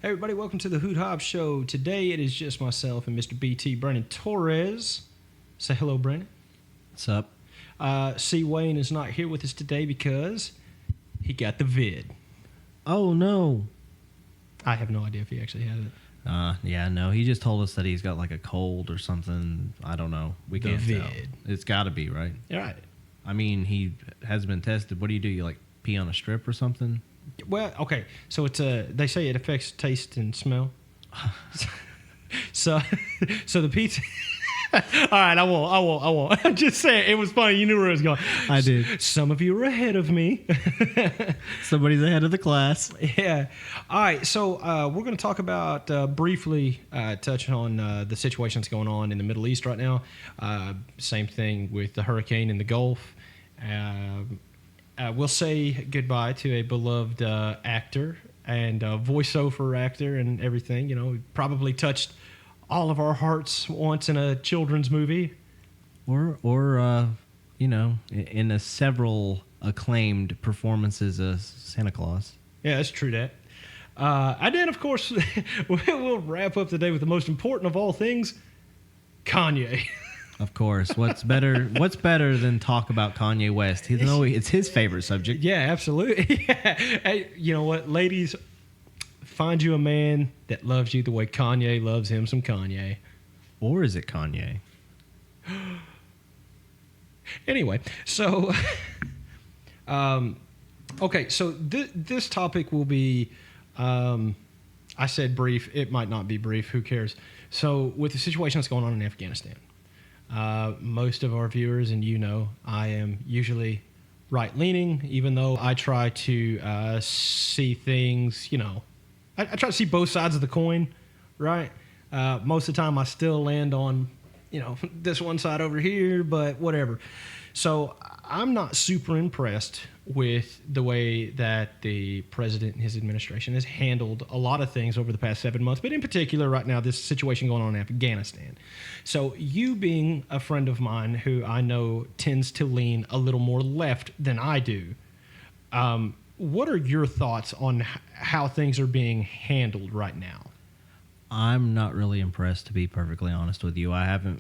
Hey everybody, welcome to the Hoot Hob Show. Today it is just myself and Mr. B.T. Brandon Torres. Say hello, Brandon. What's up? C. Wayne is not here with us today because he got the vid. Oh, no. I have no idea if he actually had it. Yeah, no. He just told us that he's got like a cold or something. I don't know. We The can't vid. tell. It's got to be, right? All right. I mean, he has been tested. What do? You like pee on a strip or something? Well, okay. So it's they say it affects taste and smell. so the pizza. All right, I won't. I'm just saying, it was funny. You knew where it was going. I did. Some of you are ahead of me. Somebody's ahead of the class. Yeah. All right. So we're going to talk about briefly touch on the situation that's going on in the Middle East right now. Same thing with the hurricane in the Gulf. We'll say goodbye to a beloved actor and voiceover actor and everything. You know, he probably touched all of our hearts once in a children's movie. Or you know, in a several acclaimed performances as Santa Claus. Yeah, that's true that. And then, of course, we'll wrap up the day with the most important of all things, Kanye. Of course. What's better than talk about Kanye West? It's his favorite subject. Yeah, absolutely. Yeah. Hey, you know what, ladies? Find you a man that loves you the way Kanye loves him some Kanye. Or is it Kanye? Anyway, so okay, so this topic will be I said brief. It might not be brief. Who cares? So with the situation that's going on in Afghanistan, most of our viewers, and you know, I am usually right-leaning, even though I try to see things, you know, I try to see both sides of the coin, right? Most of the time I still land on, you know, this one side over here, but whatever. So I'm not super impressed with the way that the president and his administration has handled a lot of things over the past 7 months, but in particular right now, this situation going on in Afghanistan. So you being a friend of mine who I know tends to lean a little more left than I do, what are your thoughts on how things are being handled right now? I'm not really impressed, to be perfectly honest with you. I haven't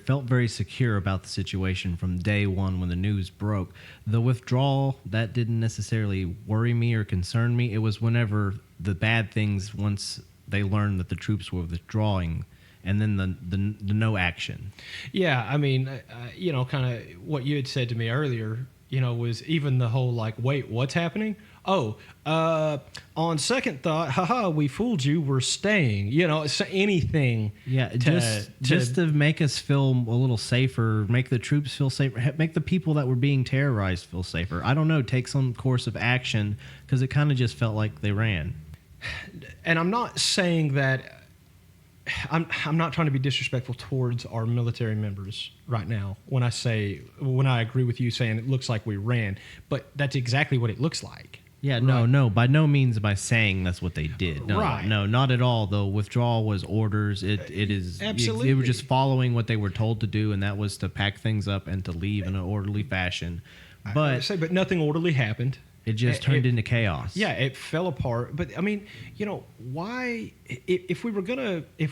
felt very secure about the situation from day one when the news broke. The withdrawal, that didn't necessarily worry me or concern me. It was whenever the bad things, once they learned that the troops were withdrawing, and then the no action. Yeah, I mean, you know, kind of what you had said to me earlier, you know, was even the whole like, wait, what's happening? Oh, on second thought, haha, we fooled you. We're staying. You know, it's anything. Yeah, just to make us feel a little safer, make the troops feel safer, make the people that were being terrorized feel safer. I don't know, take some course of action, because it kind of just felt like they ran. And I'm not saying that. I'm not trying to be disrespectful towards our military members right now when I agree with you saying it looks like we ran, but that's exactly what it looks like. Yeah, right? No, by no means by saying that's what they did. No, right. No, not at all. The withdrawal was orders. It is absolutely. They were just following what they were told to do, and that was to pack things up and to leave in an orderly fashion. But nothing orderly happened. It just turned into chaos. Yeah, it fell apart. But I mean, you know, why? If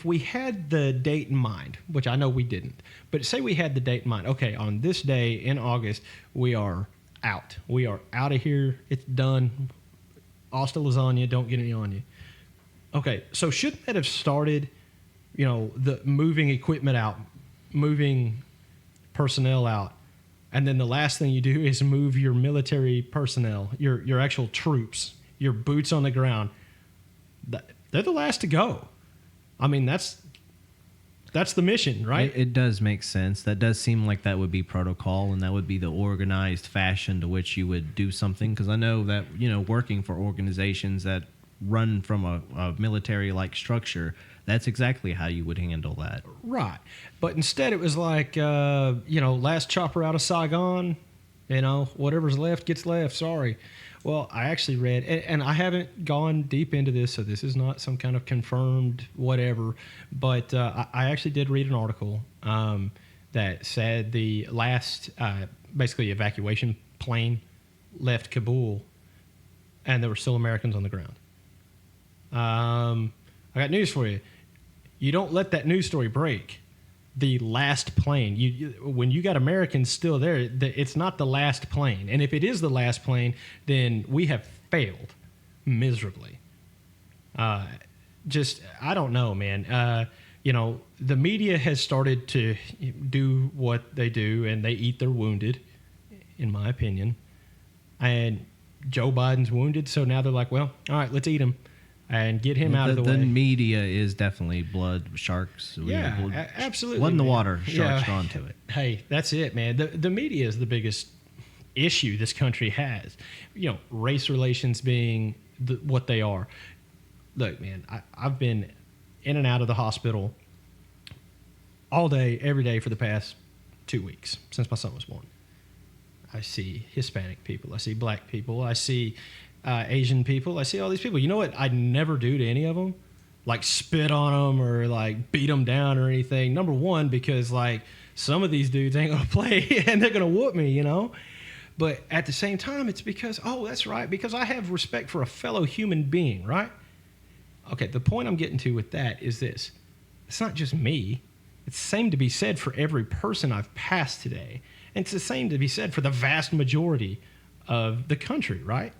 we had the date in mind, which I know we didn't, but say we had the date in mind. Okay, on this day in August, we are out. We are out of here. It's done. Hasta lasagna. Don't get any on you. Okay, so shouldn't that have started? You know, the moving equipment out, moving personnel out. And then the last thing you do is move your military personnel, your actual troops, your boots on the ground. They're the last to go. I mean, that's the mission, right? It does make sense. That does seem like that would be protocol, and that would be the organized fashion to which you would do something. Because I know that, you know, working for organizations that run from a military-like structure, that's exactly how you would handle that. Right. But instead it was like, you know, last chopper out of Saigon, you know, whatever's left gets left. Sorry. Well, I actually read, and I haven't gone deep into this, so this is not some kind of confirmed whatever, but I actually did read an article that said the last, basically, evacuation plane left Kabul, and there were still Americans on the ground. I got news for you. You don't let that news story break. The last plane. When you got Americans still there, it's not the last plane. And if it is the last plane, then we have failed miserably. I don't know, man. The media has started to do what they do, and they eat their wounded, in my opinion. And Joe Biden's wounded, so now they're like, well, all right, let's eat him and get him out of the way. The media is definitely blood sharks. Absolutely. Blood in the man. water, sharks drawn to it. Hey, that's it, man. The media is the biggest issue this country has. Race relations being what they are. Look, man, I've been in and out of the hospital all day, every day for the past 2 weeks since my son was born. I see Hispanic people. I see black people. I see Asian people. I see all these people. You know what I'd never do to any of them? Like spit on them or like beat them down or anything. Number one, because like some of these dudes ain't going to play and they're going to whoop me, But at the same time, it's because, that's right, because I have respect for a fellow human being, right? Okay, the point I'm getting to with that is this. It's not just me. It's the same to be said for every person I've passed today. And it's the same to be said for the vast majority of the country, right?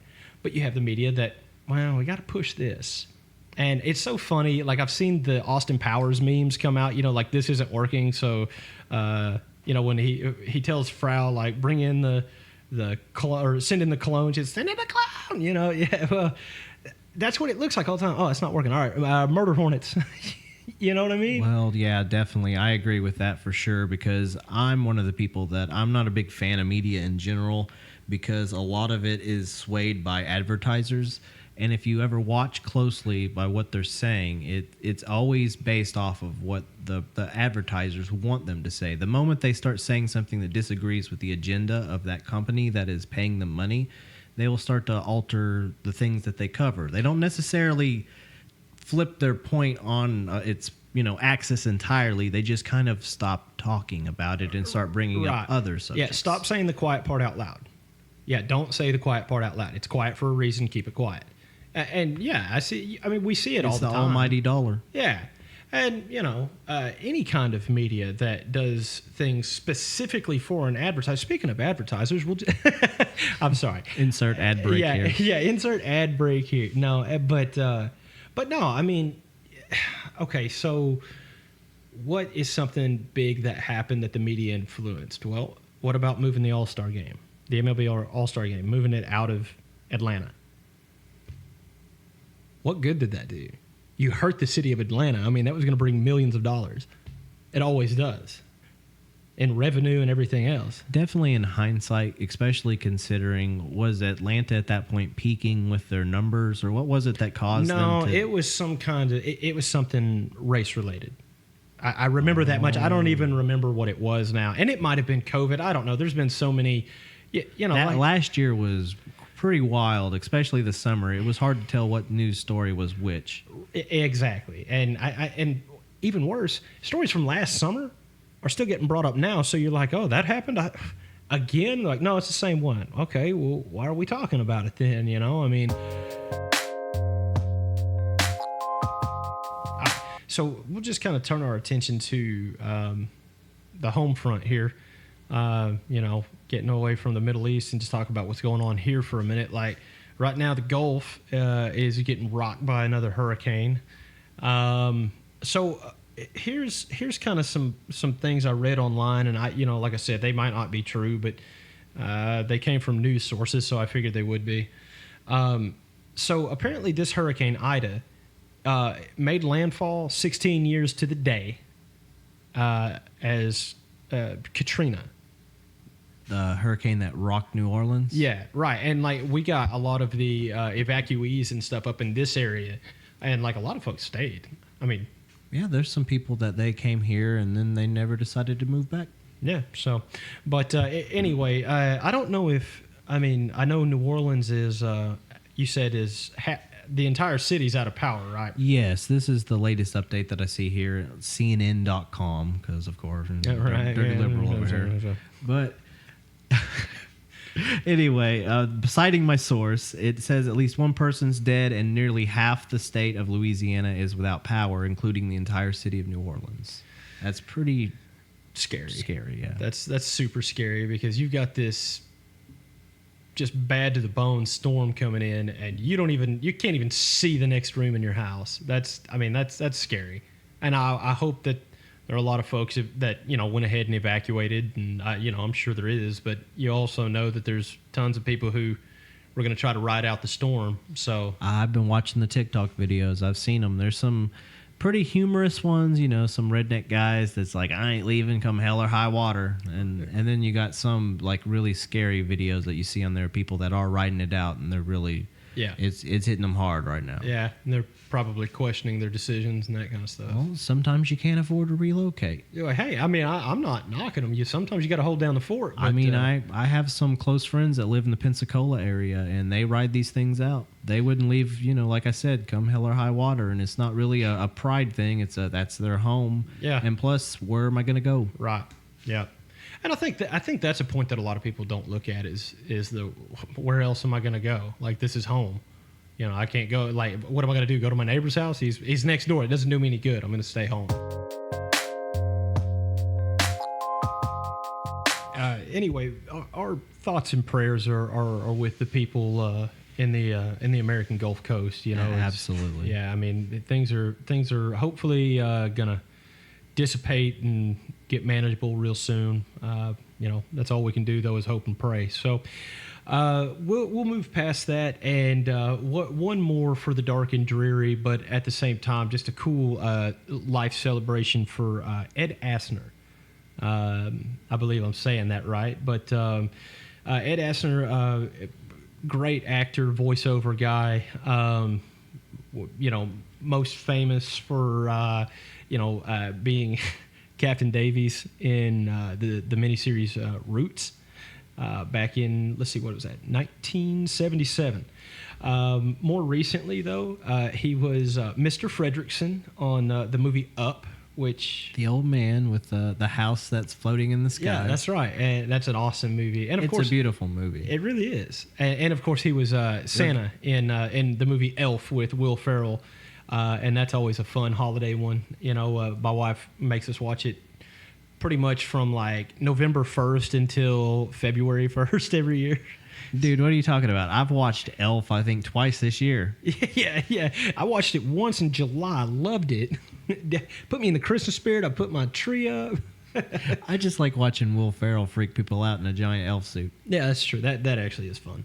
But you have the media that, we got to push this. And it's so funny. Like, I've seen the Austin Powers memes come out, like, this isn't working. So, when he tells Frau, like, bring in the cologne, or send in the cologne, just send in the cologne, Yeah, well, that's what it looks like all the time. Oh, it's not working. All right, murder hornets. You know what I mean? Well, yeah, definitely. I agree with that for sure, because I'm one of the people that I'm not a big fan of media in general, because a lot of it is swayed by advertisers. And if you ever watch closely by what they're saying, it's always based off of what the advertisers want them to say. The moment they start saying something that disagrees with the agenda of that company that is paying them money, they will start to alter the things that they cover. They don't necessarily flip their point on its axis entirely. They just kind of stop talking about it and start bringing up other subjects. Yeah, stop saying the quiet part out loud. Yeah, don't say the quiet part out loud. It's quiet for a reason. Keep it quiet. And yeah, we see it all the time. It's the almighty dollar. Yeah. And, any kind of media that does things specifically for an advertiser. Speaking of advertisers, I'm sorry. Insert ad break here. Yeah, insert ad break here. No, but no, okay, so what is something big that happened that the media influenced? Well, what about moving the All-Star game, the MLB All-Star game, moving it out of Atlanta? What good did that do? You hurt the city of Atlanta. That was going to bring millions of dollars. It always does. In revenue and everything else. Definitely in hindsight, especially considering, was Atlanta at that point peaking with their numbers, or what was it that caused them to... No, it was it was something race-related. I remember that much. I don't even remember what it was now. And it might have been COVID. I don't know. There's been so many... last year was pretty wild, especially the summer. It was hard to tell what news story was which. Exactly. And and even worse, stories from last summer are still getting brought up now. So you're like, oh, that happened again? Like, no, it's the same one. Okay, well, why are we talking about it then? So we'll just kind of turn our attention to the home front here. Getting away from the Middle East and just talk about what's going on here for a minute. Like right now, the Gulf is getting rocked by another hurricane. Here's kind of some things I read online, and like I said, they might not be true, but they came from news sources, so I figured they would be. So apparently, this hurricane Ida made landfall 16 years to the day as Katrina. The hurricane that rocked New Orleans? Yeah, right. And like we got a lot of the evacuees and stuff up in this area, and like a lot of folks stayed. Yeah, there's some people that they came here and then they never decided to move back. Yeah, so, but anyway, I don't know if, I know New Orleans is, you said the entire city's out of power, right? Yes, this is the latest update that I see here at CNN.com, because of course, dirty liberal over here. But Anyway, citing my source, it says at least one person's dead and nearly half the state of Louisiana is without power, including the entire city of New Orleans. That's pretty scary, yeah. That's super scary because you've got this just bad to the bone storm coming in, and you can't even see the next room in your house. That's scary, and I hope that there are a lot of folks that went ahead and evacuated, and I'm sure there is, but you also know that there's tons of people who were going to try to ride out the storm. So I've been watching the TikTok videos. I've seen them. There's some pretty humorous ones, some redneck guys that's like, I ain't leaving come hell or high water. And then you got some like really scary videos that you see on there, people that are riding it out, and they're really, it's hitting them hard right now. Yeah, and they're probably questioning their decisions and that kind of stuff. Well, sometimes you can't afford to relocate. Hey, I'm not knocking them. Sometimes you got to hold down the fort. But, I have some close friends that live in the Pensacola area, and they ride these things out. They wouldn't leave, like I said, come hell or high water, and it's not really a pride thing. That's their home. Yeah. And plus, where am I going to go? Right. Yeah. And I think that's a point that a lot of people don't look at is the where else am I going to go? Like, this is home. I can't go. Like, what am I going to do? Go to my neighbor's house? He's next door. It doesn't do me any good. I'm going to stay home. Anyway, our thoughts and prayers are with the people in the American Gulf Coast. Absolutely. Yeah, things are hopefully gonna dissipate and get manageable real soon. That's all we can do though is hope and pray. So we'll move past that, and one more for the dark and dreary, but at the same time just a cool life celebration for Ed Asner. I believe I'm saying that right, but Ed Asner, great actor, voiceover guy. Most famous for being Captain Davies in the miniseries Roots back in, let's see, what was that, 1977. More recently, though, he was Mr. Fredrickson on the movie Up, which the old man with the house that's floating in the sky. Yeah, that's right, and that's an awesome movie. And of course, it's a beautiful movie. It really is. And of course, he was Santa in the movie Elf with Will Ferrell, and that's always a fun holiday one. My wife makes us watch it pretty much from like November 1st until February 1st every year. Dude, what are you talking about? I've watched Elf, I think, twice this year. Yeah. I watched it once in July. Loved it. Put me in the Christmas spirit. I put my tree up. I just like watching Will Ferrell freak people out in a giant elf suit. Yeah, that's true. That actually is fun.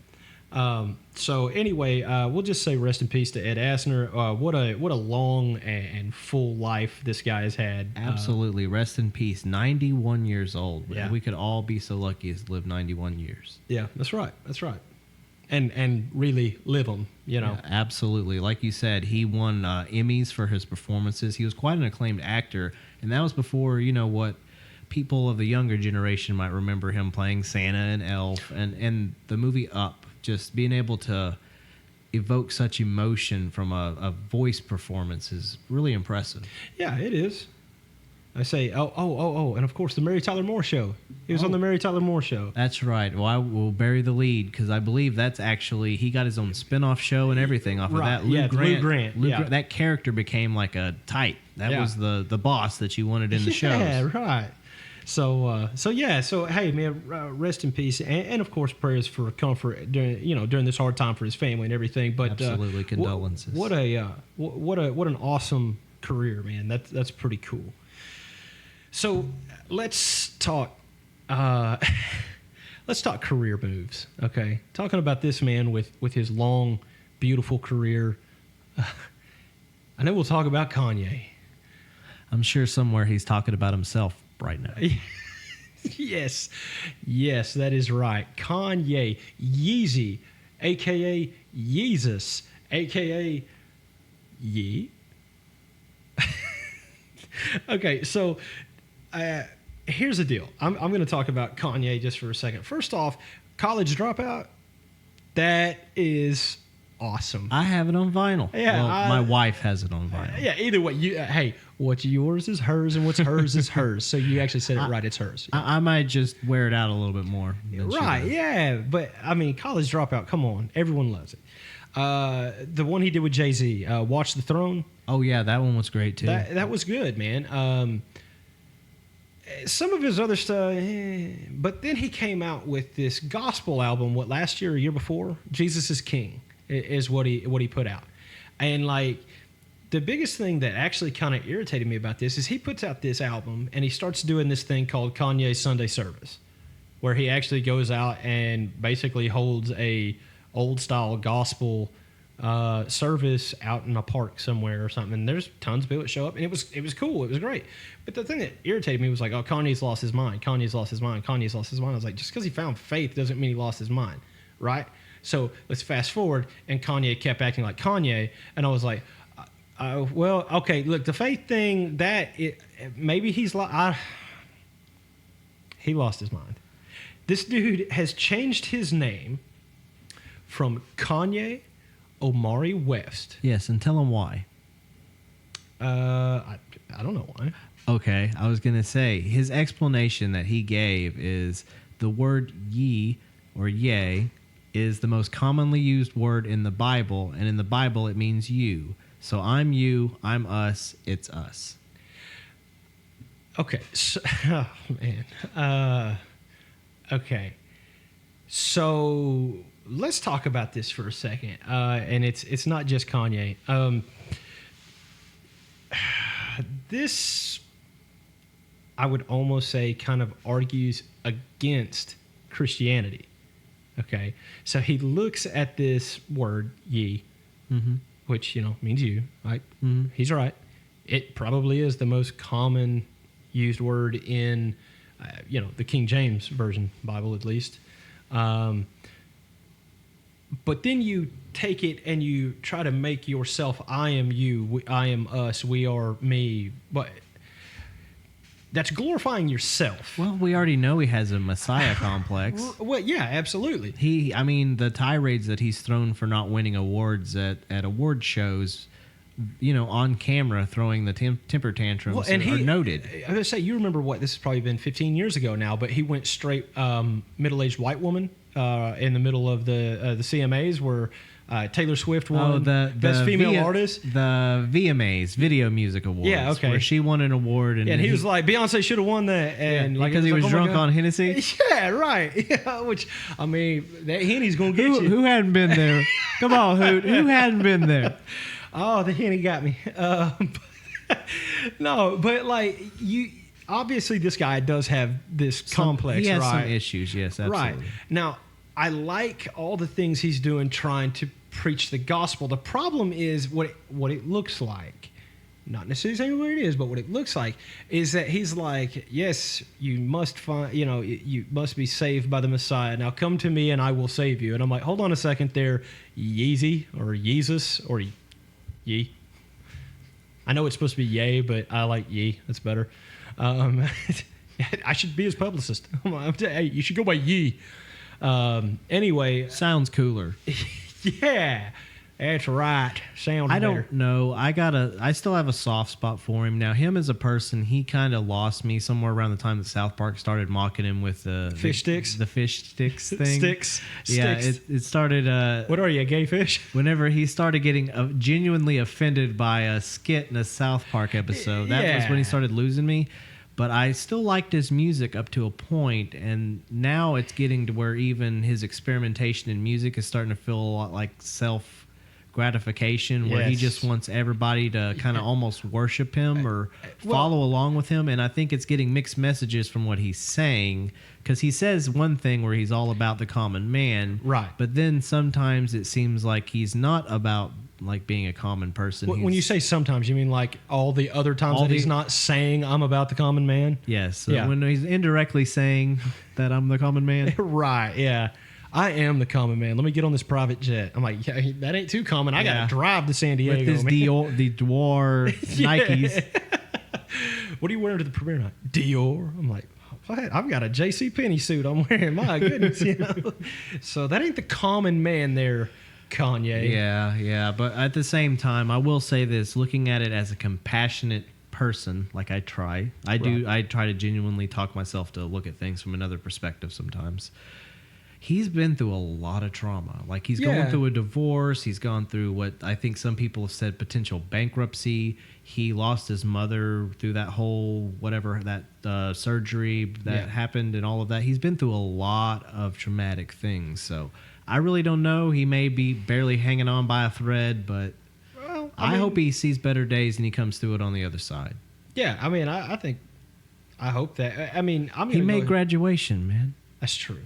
So anyway, we'll just say rest in peace to Ed Asner. What a long and full life this guy has had. Absolutely. Rest in peace. 91 years old. Yeah. We could all be so lucky as to live 91 years. Yeah, that's right. And really live them, Yeah, absolutely. Like you said, he won Emmys for his performances. He was quite an acclaimed actor, and that was before, what people of the younger generation might remember him playing Santa and Elf, and the movie Up. Just being able to evoke such emotion from a voice performance is really impressive. Yeah, it is. I say, oh, and of course the Mary Tyler Moore Show. He was on the Mary Tyler Moore Show. That's right. Well, I will bury the lead because I believe that's actually, he got his own spin-off show and everything off of that. Lou Grant. That character became like a type. That was the boss that you wanted in the show. Yeah, right. So hey, man, rest in peace, and of course prayers for comfort during this hard time for his family and everything. But absolutely, condolences. What an awesome career, man. That's pretty cool. So let's talk career moves. Okay, talking about this man with his long, beautiful career. I know we'll talk about Kanye. I'm sure somewhere he's talking about himself right now. Yes, that is right. Kanye, Yeezy, a.k.a. Yeezus, a.k.a. Yee. Okay, so here's the deal. I'm going to talk about Kanye just for a second. First off, college dropout, that is awesome. I have it on vinyl. Yeah, well, my wife has it on vinyl. Yeah, either way, hey, what's yours is hers, and what's hers is hers. So you actually said it right. It's hers. Yeah. I might just wear it out a little bit more. Right, yeah. But, I mean, College Dropout, come on. Everyone loves it. The one he did with Jay-Z, Watch the Throne. Oh, yeah, that one was great, too. That was good, man. Some of his other stuff, but then he came out with this gospel album, last year or year before? Jesus is King is what he put out. And, like, the biggest thing that actually kind of irritated me about this is he puts out this album and he starts doing this thing called Kanye's Sunday Service, where he actually goes out and basically holds a old style gospel service out in a park somewhere or something. And there's tons of people that show up, and it was cool. It was great. But the thing that irritated me was like, oh, Kanye's lost his mind. Kanye's lost his mind. Kanye's lost his mind. I was like, just because he found faith doesn't mean he lost his mind, right? So let's fast forward, and Kanye kept acting like Kanye, and I was like, well, okay, look, the faith thing, maybe he lost his mind. This dude has changed his name from Kanye Omari West. Yes, and tell him why. I don't know why. Okay, I was going to say, his explanation that he gave is the word ye or yea is the most commonly used word in the Bible, and in the Bible it means you. So I'm you, I'm us, it's us. Okay, so, oh man. Okay, so let's talk about this for a second, and it's not just Kanye. This, I would almost say, kind of argues against Christianity. Okay, so he looks at this word ye, which means you. Right? Mm-hmm. He's right. It probably is the most common used word in the King James Version Bible, at least. But then you take it and you try to make yourself, I am you, I am us, we are me. But that's glorifying yourself. Well, we already know he has a Messiah complex. Well, yeah, absolutely. The tirades that he's thrown for not winning awards at award shows, on camera throwing the temper tantrums are noted. I was going to say, you remember this has probably been 15 years ago now, but he went straight middle-aged white woman in the middle of the CMAs where Taylor Swift won Best Female Artist. The VMAs, Video Music Awards. Yeah, okay. Where she won an award. And he was like, Beyonce should have won that. And because he was drunk on Hennessy? Yeah, right. Yeah, which, I mean, that Henny's going to get you. Who hadn't been there? Come on, Hoot. Who hadn't been there? Oh, the Henny got me. No, but obviously this guy does have this complex, he has right? some issues, yes, absolutely. Right. Now, I like all the things he's doing trying to preach the gospel. The problem is what it looks like. Not necessarily saying what it is, but what it looks like is that he's like, yes, you must you must be saved by the Messiah. Now come to me and I will save you. And I'm like, hold on a second there, Yeezy or Jesus or Ye. I know it's supposed to be yay, but I like ye. That's better. I should be his publicist. Hey, you should go by ye. Anyway. Sounds cooler. Yeah. That's right. Sounds better. Don't know. I still have a soft spot for him. Now, him as a person, he kind of lost me somewhere around the time that South Park started mocking him with the fish sticks. The fish sticks thing. Sticks. Yeah, it started. What are you, a gay fish? Whenever he started getting genuinely offended by a skit in a South Park episode, that was when he started losing me. But I still liked his music up to a point, and now it's getting to where even his experimentation in music is starting to feel a lot like self-gratification, where he just wants everybody to kind of almost worship him or follow along with him. And I think it's getting mixed messages from what he's saying, because he says one thing where he's all about the common man, right? But then sometimes it seems like he's not about being a common person. When you say sometimes, you mean like all the other times that he's not saying I'm about the common man? Yes. So when he's indirectly saying that I'm the common man. Right, yeah. I am the common man. Let me get on this private jet. I'm like, yeah, that ain't too common. I got to drive to San Diego. With this the Dior Nikes. What are you wearing to the premiere night? Dior. I'm like, what? I've got a JCPenney suit I'm wearing. My goodness. So that ain't the common man there. Kanye. Yeah. But at the same time, I will say this: looking at it as a compassionate person, like I try, I try to genuinely talk myself to look at things from another perspective sometimes. He's been through a lot of trauma. Like he's going through a divorce. He's gone through what I think some people have said potential bankruptcy. He lost his mother through that whole whatever that surgery that happened and all of that. He's been through a lot of traumatic things. So I really don't know. He may be barely hanging on by a thread, but I hope he sees better days and he comes through it on the other side. Yeah, I mean, I hope that. I mean, he made graduation, man. That's true.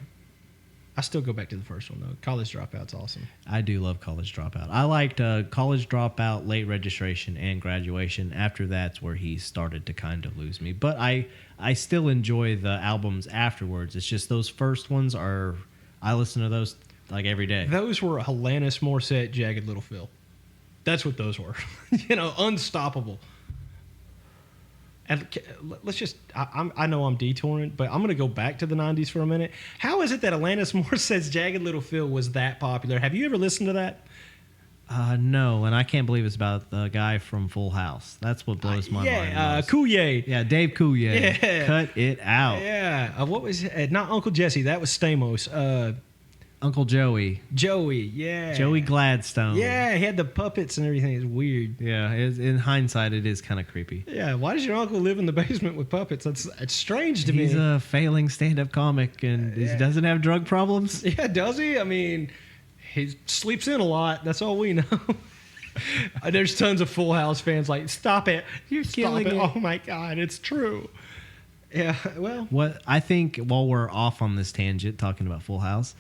I still go back to the first one, though. College Dropout's awesome. I do love College Dropout. I liked College Dropout, Late Registration, and Graduation. After that's where he started to kind of lose me. But I still enjoy the albums afterwards. It's just those first ones are... I listen to those like every day. Those were Alanis Morissette, Jagged Little Phil. That's what those were. Unstoppable. And let's just, I know I'm detouring, but I'm going to go back to the 90s for a minute. How is it that Alanis Morissette's Jagged Little Phil was that popular? Have you ever listened to that? No, and I can't believe it's about the guy from Full House. That's what blows my mind. Yeah, Coulier. Yeah, Dave Coulier. Yeah. Cut it out. Yeah. What was it? Not Uncle Jesse. That was Stamos. Uncle Joey. Joey, yeah. Joey Gladstone. Yeah, he had the puppets and everything. It's weird. Yeah, in hindsight, it is kind of creepy. Yeah, why does your uncle live in the basement with puppets? It's strange to me. He's a failing stand-up comic, and he doesn't have drug problems. Yeah, does he? I mean, he sleeps in a lot. That's all we know. There's tons of Full House fans like, stop it. You're killing it. Oh, my God, it's true. Yeah, well. What I think, while we're off on this tangent, talking about Full House...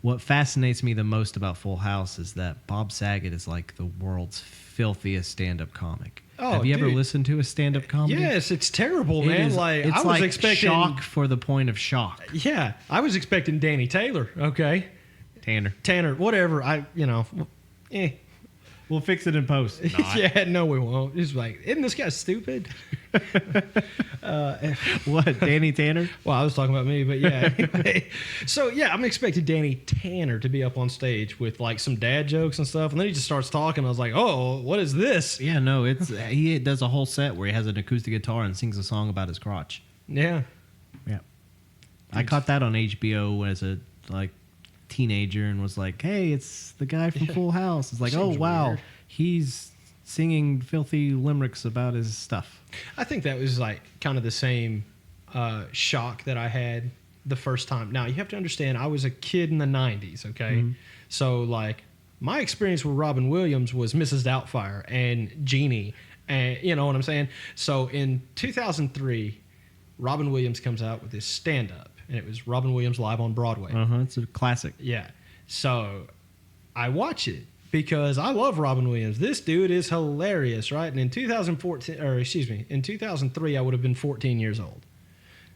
What fascinates me the most about Full House is that Bob Saget is like the world's filthiest stand-up comic. Oh, have you ever listened to a stand-up comedy? Yes, it's terrible, man. It's like expecting shock for the point of shock. Yeah, I was expecting Danny Taylor. Okay, Tanner, whatever. We'll fix it in post. Yeah, no, we won't. It's like, isn't this guy stupid? What, Danny Tanner? Well, I was talking about me, but yeah. Anyway. So, yeah, I'm expecting Danny Tanner to be up on stage with, like, some dad jokes and stuff, and then he just starts talking. I was like, oh, what is this? Yeah, no, he does a whole set where he has an acoustic guitar and sings a song about his crotch. Yeah. Yeah. I caught that on HBO as a, like, teenager and was like, hey, it's the guy from Full House. It's like, oh, wow, weird. He's singing filthy limericks about his stuff. I think that was like kind of the same shock that I had the first time. Now, you have to understand, I was a kid in the 90s, okay? Mm-hmm. So, like, my experience with Robin Williams was Mrs. Doubtfire and Jeannie, and you know what I'm saying? So, in 2003, Robin Williams comes out with this stand-up. And it was Robin Williams live on Broadway. It's a classic. Yeah. So I watch it because I love Robin Williams. This dude is hilarious, right? And in 2003, I would have been 14 years old.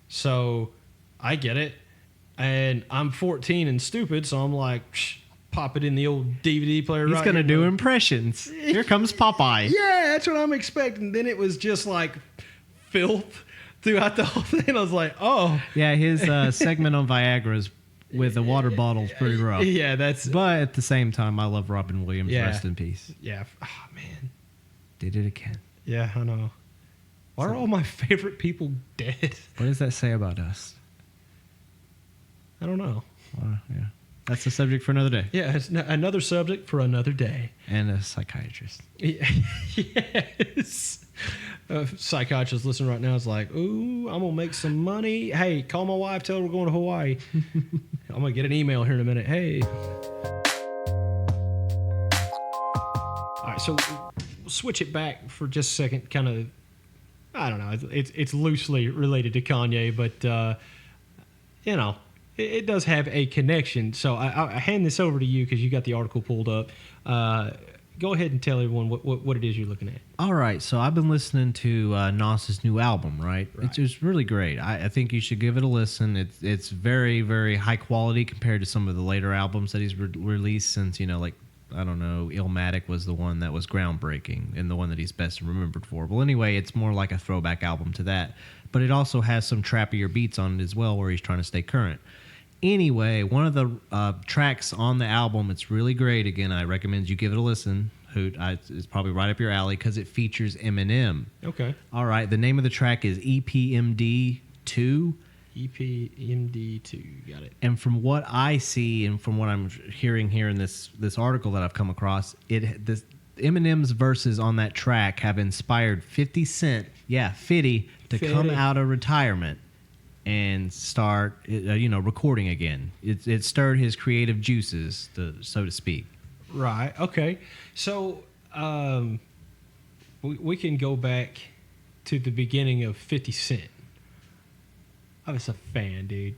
So I get it. And I'm 14 and stupid, so I'm like, pop it in the old DVD player. He's going to do impressions. Here comes Popeye. Yeah, that's what I'm expecting. Then it was just like filth throughout the whole thing. I was like, oh. Yeah, his segment on Viagra's with the water bottle is pretty rough. Yeah, But at the same time, I love Robin Williams. Yeah. Rest in peace. Yeah. Oh, man. Did it again. Yeah, I know. Why are all my favorite people dead? What does that say about us? I don't know. Yeah. That's a subject for another day. Yeah, it's another subject for another day. And a psychiatrist. Yes. Psychiatrist listening right now is like, ooh, I'm going to make some money. Hey, call my wife, tell her we're going to Hawaii. I'm going to get an email here in a minute. Hey. All right, so we'll switch it back for just a second. Kind of, I don't know. It's loosely related to Kanye, but, you know, it does have a connection. So I hand this over to you because you got the article pulled up. Go ahead and tell everyone what it is you're looking at. All right. So I've been listening to Nas's new album, right? It's really great. I think you should give it a listen. It's very, very high quality compared to some of the later albums that he's released since, you know, like, I don't know, Illmatic was the one that was groundbreaking and the one that he's best remembered for. Well, anyway, it's more like a throwback album to that. But it also has some trappier beats on it as well where he's trying to stay current. Anyway, one of the tracks on the album, it's really great. Again, I recommend you give it a listen. Hoot, it's probably right up your alley because it features Eminem. Okay. All right, the name of the track is EPMD 2. EPMD 2, got it. And from what I see and from what I'm hearing here in this article that I've come across, Eminem's verses on that track have inspired 50 Cent, 50, to 50. come out of retirement and start, recording again. It stirred his creative juices, so to speak. Right. Okay. So we can go back to the beginning of 50 Cent. I was a fan, dude.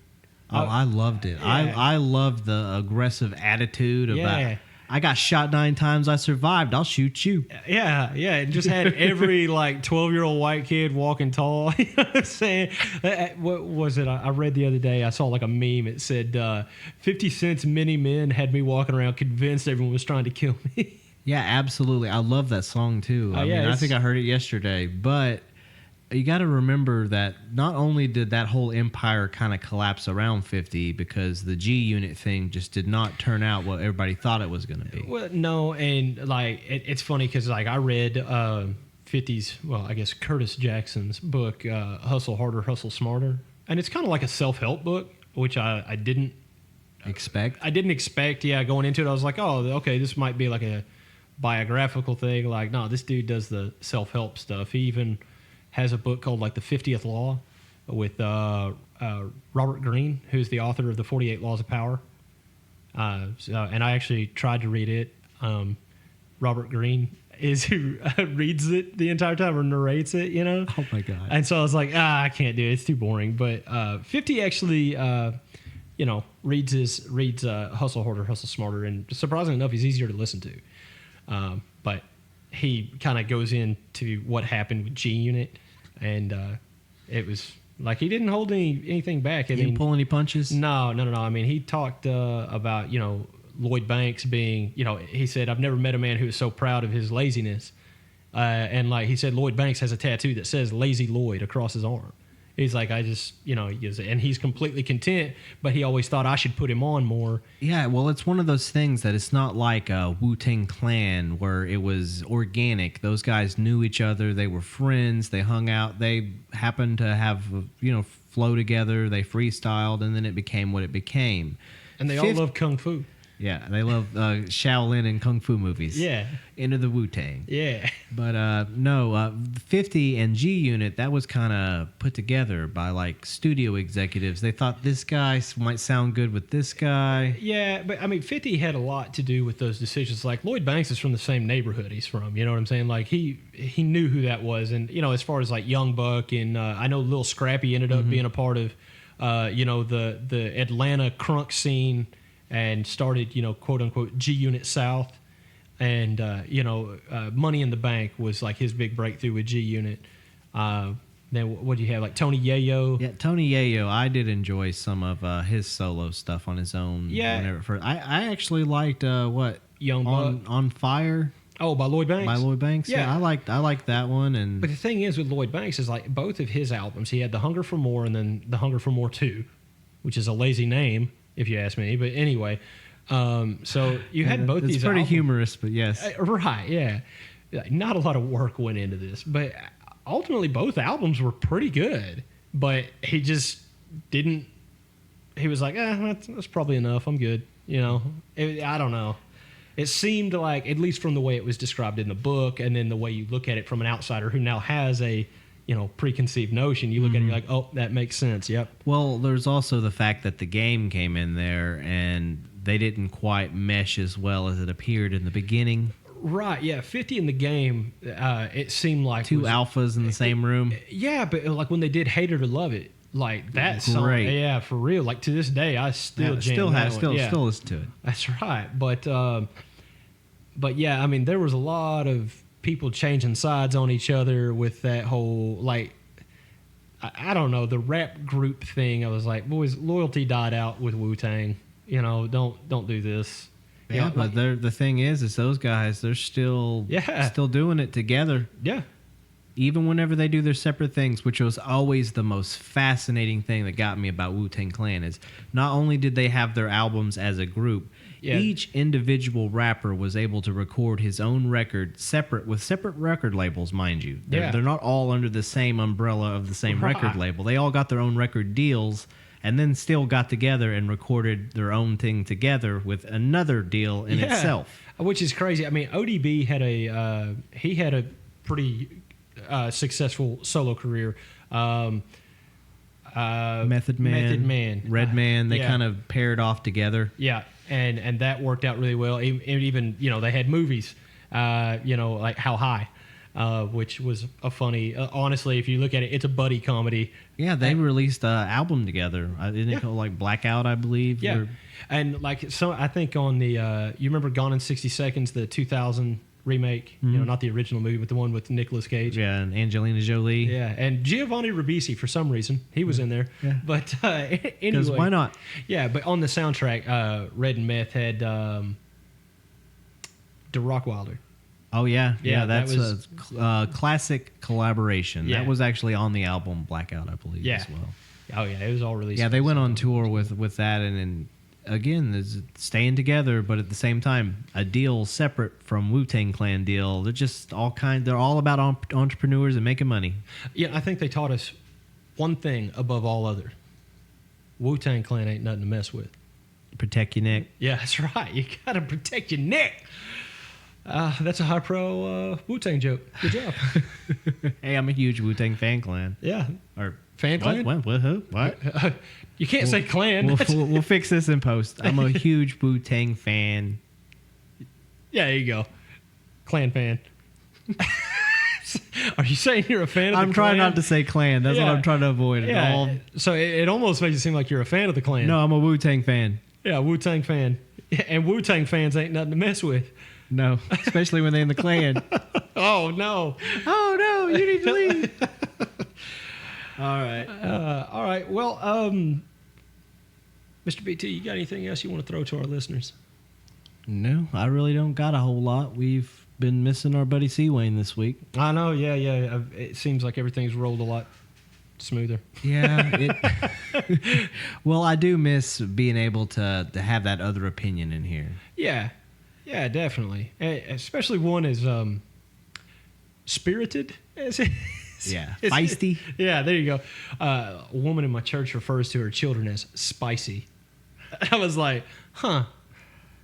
Oh, I loved it. Yeah. I loved the aggressive attitude about, Yeah. I got shot 9 times, I survived, I'll shoot you. Yeah, it just had every 12-year-old white kid walking tall. You know what I'm saying? What was it? I read the other day, I saw a meme. It said, 50 Cent's Many Men had me walking around convinced everyone was trying to kill me. Yeah, absolutely. I love that song too. I think I heard it yesterday, but you got to remember that not only did that whole empire kind of collapse around 50 because the G Unit thing just did not turn out what everybody thought it was going to be. Well, no, and it's funny because I read 50's, I guess Curtis Jackson's book, Hustle Harder, Hustle Smarter, and it's kind of like a self-help book, which I didn't expect. I didn't expect. Yeah, going into it, I was like, oh, okay, this might be like a biographical thing. No, this dude does the self-help stuff. He even has a book called the 50th Law with Robert Greene, who's the author of the 48 Laws of Power. And I actually tried to read it. Robert Greene is who reads it the entire time or narrates it, Oh my God. And so I was like, I can't do it. It's too boring. But 50 actually, reads Hustle Harder, Hustle Smarter. And surprisingly enough, he's easier to listen to. But he kind of goes into what happened with G Unit, and it was he didn't hold anything back. He didn't pull any punches? No. I mean, he talked about Lloyd Banks being he said, I've never met a man who is so proud of his laziness, and he said Lloyd Banks has a tattoo that says Lazy Lloyd across his arm. He's like, I just, and he's completely content, but he always thought I should put him on more. Yeah, well, it's one of those things that it's not like a Wu-Tang Clan where it was organic. Those guys knew each other. They were friends. They hung out. They happened to have, flow together. They freestyled, and then it became what it became. And they all love Kung Fu. Yeah, they love Shaolin and Kung Fu movies. Yeah. Into the Wu-Tang. Yeah. But 50 and G Unit, that was kind of put together by studio executives. They thought this guy might sound good with this guy. Yeah, but I mean, 50 had a lot to do with those decisions. Lloyd Banks is from the same neighborhood he's from. You know what I'm saying? He knew who that was. And, as far as Young Buck and I know Lil Scrappy ended up being a part of, the Atlanta crunk scene. And started, quote unquote, G Unit South, and Money in the Bank was his big breakthrough with G Unit. Then what do you have? Tony Yayo. Yeah, Tony Yayo. I did enjoy some of his solo stuff on his own. Yeah, I actually liked what Young Buck on Fire. Oh, by Lloyd Banks. By Lloyd Banks. Yeah, I liked that one. But the thing is with Lloyd Banks is both of his albums, he had The Hunger for More and then The Hunger for More 2, which is a lazy name, if you ask me. But anyway, so you had both these. It's pretty albums. Humorous, but yes. Right, yeah. Not a lot of work went into this, but ultimately both albums were pretty good. But he just didn't. He was like, that's probably enough. I'm good. I don't know. It seemed like, at least from the way it was described in the book, and then the way you look at it from an outsider who now has a preconceived notion, you look at it and you're like, oh, that makes sense. Yep. Well, there's also the fact that the game came in there and they didn't quite mesh as well as it appeared in the beginning. Right, yeah. 50 in the game, it seemed like two alphas in the same room. Yeah, but when they did Hate It or Love It, that song, yeah, for real. To this day, I still still listen to it. That's right. But yeah, I mean, there was a lot of people changing sides on each other with that whole I don't know, the rap group thing. I was like, boys, loyalty died out with Wu-Tang. Don't do this. Yeah, but the thing is those guys, they're still doing it together. Yeah. even whenever they do their separate things, which was always the most fascinating thing that got me about Wu-Tang Clan, is not only did they have their albums as a group, each individual rapper was able to record his own record with separate record labels, mind you. They're not all under the same umbrella of the same record label. They all got their own record deals and then still got together and recorded their own thing together with another deal in itself. Which is crazy. I mean, ODB had a pretty successful solo career. Method Man, Redman, they kind of paired off together. Yeah, and that worked out really well. Even they had movies, like How High, which was a funny. Honestly, if you look at it, it's a buddy comedy. Yeah, they released an album together. Didn't it called like Blackout, I believe? Yeah, and like I think on the you remember Gone in 60 Seconds, the 2000 remake, not the original movie, but the one with Nicolas Cage. Yeah, and Angelina Jolie. Yeah, and Giovanni Ribisi, for some reason, he was in there. Yeah. But anyway. Why not? Yeah, but on the soundtrack, Red and Meth had the Rockwilder. Oh, yeah. Yeah, that's a classic collaboration. Yeah. That was actually on the album Blackout, I believe, as well. Oh, yeah, it was all released. Yeah, they went on tour with that, and again, there's staying together, but at the same time, a deal separate from Wu-Tang Clan deal. They're just they're all about entrepreneurs and making money. Yeah, I think they taught us one thing above all other. Wu-Tang Clan ain't nothing to mess with. Protect your neck. Yeah, that's right. You got to protect your neck. That's a high pro Wu-Tang joke. Good job. Hey, I'm a huge Wu-Tang fan clan. Yeah. Or fan clan? What? Who? What? You can't say clan. We'll fix this in post. I'm a huge Wu-Tang fan. Yeah, there you go. Clan fan. Are you saying you're a fan of the clan? I'm trying not to say clan. That's what I'm trying to avoid. Yeah. So it almost makes it seem like you're a fan of the clan. No, I'm a Wu-Tang fan. Yeah, Wu-Tang fan. And Wu-Tang fans ain't nothing to mess with. No, especially when they're in the clan. Oh, no. Oh, no, you need to leave. All right. Well, Mr. BT, you got anything else you want to throw to our listeners? No, I really don't got a whole lot. We've been missing our buddy Seawayne this week. I know, yeah. It seems like everything's rolled a lot smoother. Yeah. Well, I do miss being able to have that other opinion in here. Yeah, definitely. Especially one as spirited as it is. Yeah, feisty. Yeah, there you go. A woman in my church refers to her children as spicy. I was like,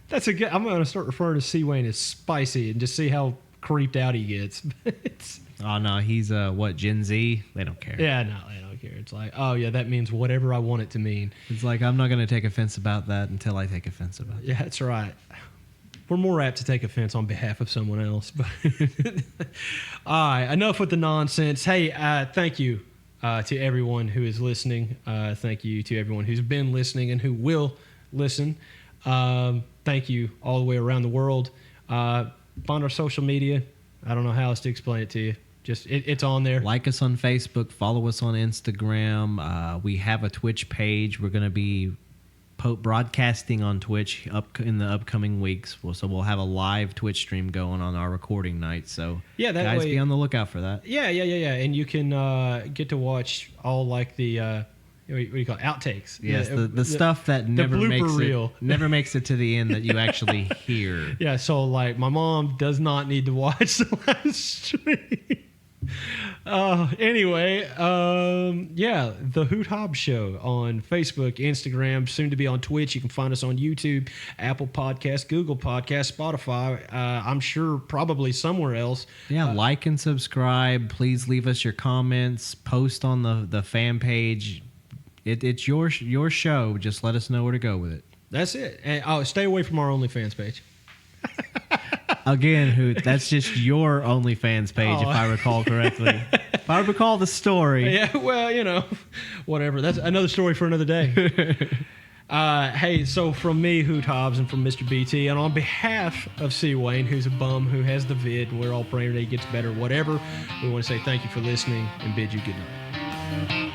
that's a good. I'm going to start referring to Seawayne as spicy and just see how creeped out he gets. Oh, no, he's Gen Z? They don't care. Yeah, no, they don't care. It's like, oh, yeah, that means whatever I want it to mean. It's like, I'm not going to take offense about that until I take offense about it. Yeah, that's right. We're more apt to take offense on behalf of someone else. But all right, enough with the nonsense. Hey, thank you to everyone who is listening. Thank you to everyone who's been listening and who will listen. Thank you all the way around the world. Find our social media. I don't know how else to explain it to you. Just it's on there. Like us on Facebook. Follow us on Instagram. We have a Twitch page. We're going to be broadcasting on Twitch in the upcoming weeks. So we'll have a live Twitch stream going on our recording night. So that guys, way, be on the lookout for that. Yeah. And you can get to watch all like the what do you call it? Outtakes. Yes, the stuff that never makes it to the end that you actually hear. Yeah. So like my mom does not need to watch the live stream. Anyway, the Hoot Hobbs Show on Facebook, Instagram, soon to be on Twitch. You can find us on YouTube, Apple Podcasts, Google Podcasts, Spotify. I'm sure probably somewhere else. Yeah, like and subscribe. Please leave us your comments. Post on the fan page. It's your show. Just let us know where to go with it. That's it. And stay away from our OnlyFans page. Again, Hoot, that's just your OnlyFans page, if I recall correctly. If I recall the story. Yeah, well, whatever. That's another story for another day. Hey, so from me, Hoot Hobbs, and from Mr. BT, and on behalf of Seawayne, who's a bum who has the vid, and we're all praying that he gets better, whatever, we want to say thank you for listening and bid you good night.